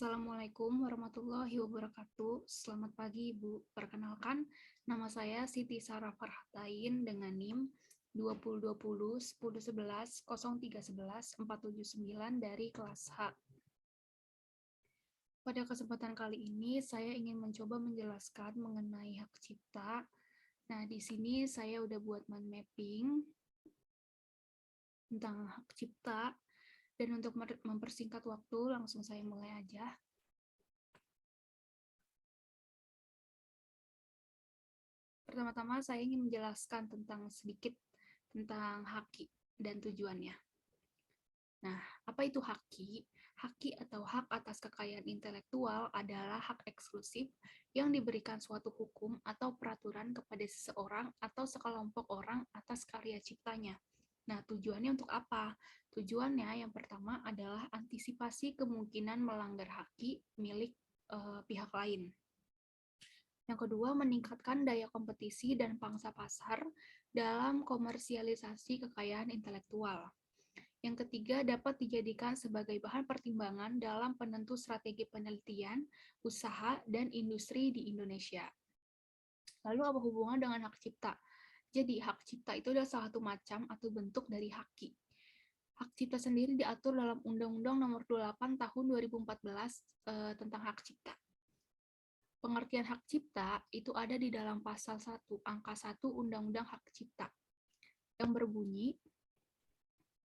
Assalamualaikum warahmatullahi wabarakatuh. Selamat pagi, Ibu. Perkenalkan, nama saya Siti Sarah Farhatain dengan NIM 2020 1011 0311 479 dari kelas H. Pada kesempatan kali ini, saya ingin mencoba menjelaskan mengenai hak cipta. Nah, di sini saya udah buat mind mapping tentang hak cipta. Dan untuk mempersingkat waktu, langsung saya mulai aja. Pertama-tama saya ingin menjelaskan sedikit tentang haki dan tujuannya. Nah, apa itu haki? Haki atau hak atas kekayaan intelektual adalah hak eksklusif yang diberikan suatu hukum atau peraturan kepada seseorang atau sekelompok orang atas karya ciptanya. Nah, tujuannya untuk apa? Tujuannya yang pertama adalah antisipasi kemungkinan melanggar haki milik pihak lain. Yang kedua, meningkatkan daya kompetisi dan pangsa pasar dalam komersialisasi kekayaan intelektual. Yang ketiga, dapat dijadikan sebagai bahan pertimbangan dalam penentu strategi penelitian, usaha, dan industri di Indonesia. Lalu apa hubungan dengan hak cipta? Jadi, hak cipta itu adalah salah satu macam atau bentuk dari haki. Hak cipta sendiri diatur dalam Undang-Undang Nomor 28 Tahun 2014 tentang hak cipta. Pengertian hak cipta itu ada di dalam pasal 1, angka 1 Undang-Undang Hak Cipta, yang berbunyi,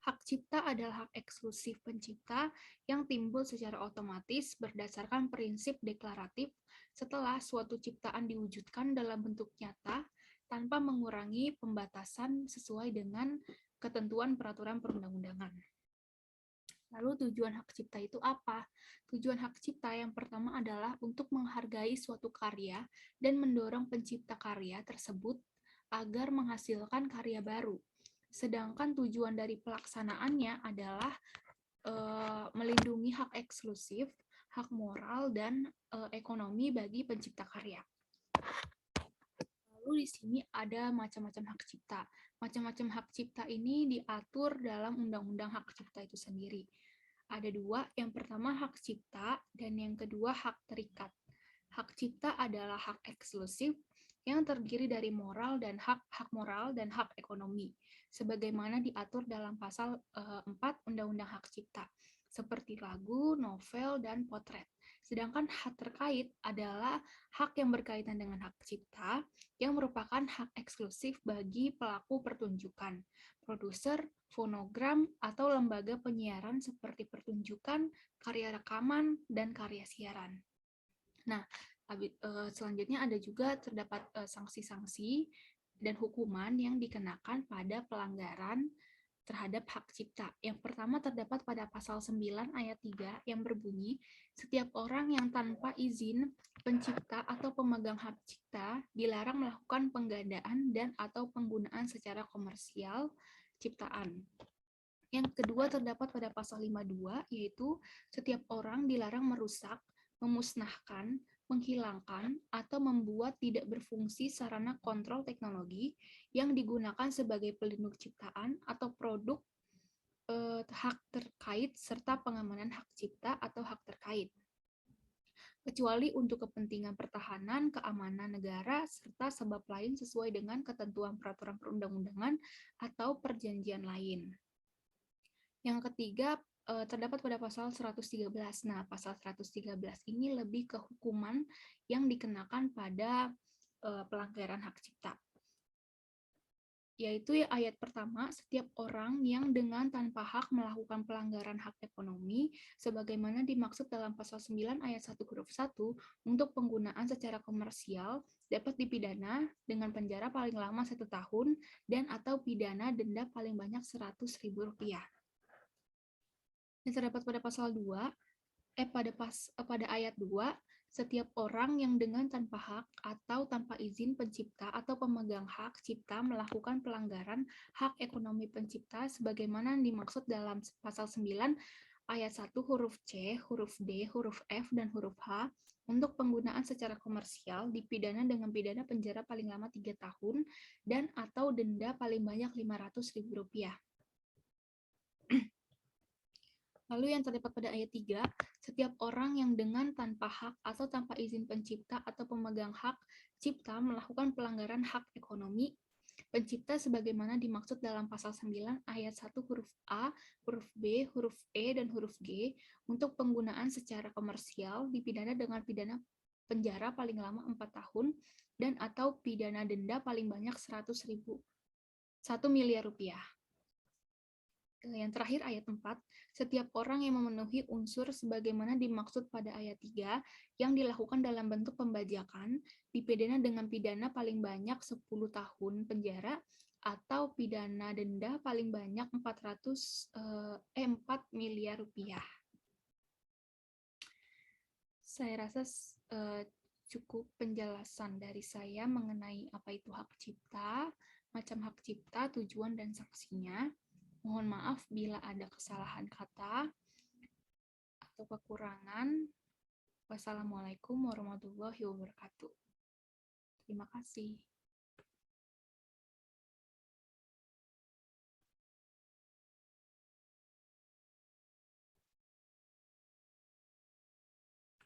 hak cipta adalah hak eksklusif pencipta yang timbul secara otomatis berdasarkan prinsip deklaratif setelah suatu ciptaan diwujudkan dalam bentuk nyata tanpa mengurangi pembatasan sesuai dengan ketentuan peraturan perundang-undangan. Lalu tujuan hak cipta itu apa? Tujuan hak cipta yang pertama adalah untuk menghargai suatu karya dan mendorong pencipta karya tersebut agar menghasilkan karya baru. Sedangkan tujuan dari pelaksanaannya adalah melindungi hak eksklusif, hak moral, dan ekonomi bagi pencipta karya. Lalu di sini ada macam-macam hak cipta. Macam-macam hak cipta ini diatur dalam Undang-Undang Hak Cipta itu sendiri. Ada dua, yang pertama hak cipta dan yang kedua hak terikat. Hak cipta adalah hak eksklusif yang terdiri dari moral dan hak moral dan hak ekonomi, sebagaimana diatur dalam pasal 4 Undang-Undang Hak Cipta, seperti lagu, novel, dan potret. Sedangkan hak terkait adalah hak yang berkaitan dengan hak cipta, yang merupakan hak eksklusif bagi pelaku pertunjukan, produser, fonogram, atau lembaga penyiaran seperti pertunjukan, karya rekaman, dan karya siaran. Nah, selanjutnya ada juga terdapat sanksi-sanksi dan hukuman yang dikenakan pada pelanggaran terhadap hak cipta. Yang pertama terdapat pada pasal 9 ayat 3 yang berbunyi, setiap orang yang tanpa izin pencipta atau pemegang hak cipta dilarang melakukan penggandaan dan atau penggunaan secara komersial ciptaan. Yang kedua terdapat pada pasal 52, yaitu setiap orang dilarang merusak, memusnahkan, menghilangkan, atau membuat tidak berfungsi sarana kontrol teknologi yang digunakan sebagai pelindung ciptaan atau produk hak terkait serta pengamanan hak cipta atau hak terkait, kecuali untuk kepentingan pertahanan, keamanan negara, serta sebab lain sesuai dengan ketentuan peraturan perundang-undangan atau perjanjian lain. Yang ketiga, terdapat pada pasal 113. Nah, pasal 113 ini lebih ke hukuman yang dikenakan pada pelanggaran hak cipta. Yaitu ayat pertama, setiap orang yang dengan tanpa hak melakukan pelanggaran hak ekonomi, sebagaimana dimaksud dalam pasal 9 ayat 1 huruf 1, untuk penggunaan secara komersial, dapat dipidana dengan penjara paling lama 1 tahun, dan atau pidana denda paling banyak Rp100.000. Yang terdapat pada pasal 2, pada ayat 2, setiap orang yang dengan tanpa hak atau tanpa izin pencipta atau pemegang hak cipta melakukan pelanggaran hak ekonomi pencipta sebagaimana dimaksud dalam pasal 9 ayat 1 huruf C, huruf D, huruf F, dan huruf H untuk penggunaan secara komersial dipidana dengan pidana penjara paling lama 3 tahun dan atau denda paling banyak Rp500.000. Lalu yang terdapat pada ayat 3, setiap orang yang dengan tanpa hak atau tanpa izin pencipta atau pemegang hak cipta melakukan pelanggaran hak ekonomi pencipta sebagaimana dimaksud dalam pasal 9 ayat 1 huruf A, huruf B, huruf E, dan huruf G untuk penggunaan secara komersial dipidana dengan pidana penjara paling lama 4 tahun dan atau pidana denda paling banyak 1 miliar rupiah. Yang terakhir ayat 4, setiap orang yang memenuhi unsur sebagaimana dimaksud pada ayat 3 yang dilakukan dalam bentuk pembajakan dipidana dengan pidana paling banyak 10 tahun penjara atau pidana denda paling banyak 4 miliar rupiah. Saya rasa cukup penjelasan dari saya mengenai apa itu hak cipta, macam hak cipta, tujuan dan sanksinya. Mohon maaf bila ada kesalahan kata atau kekurangan. Wassalamualaikum warahmatullahi wabarakatuh. Terima kasih.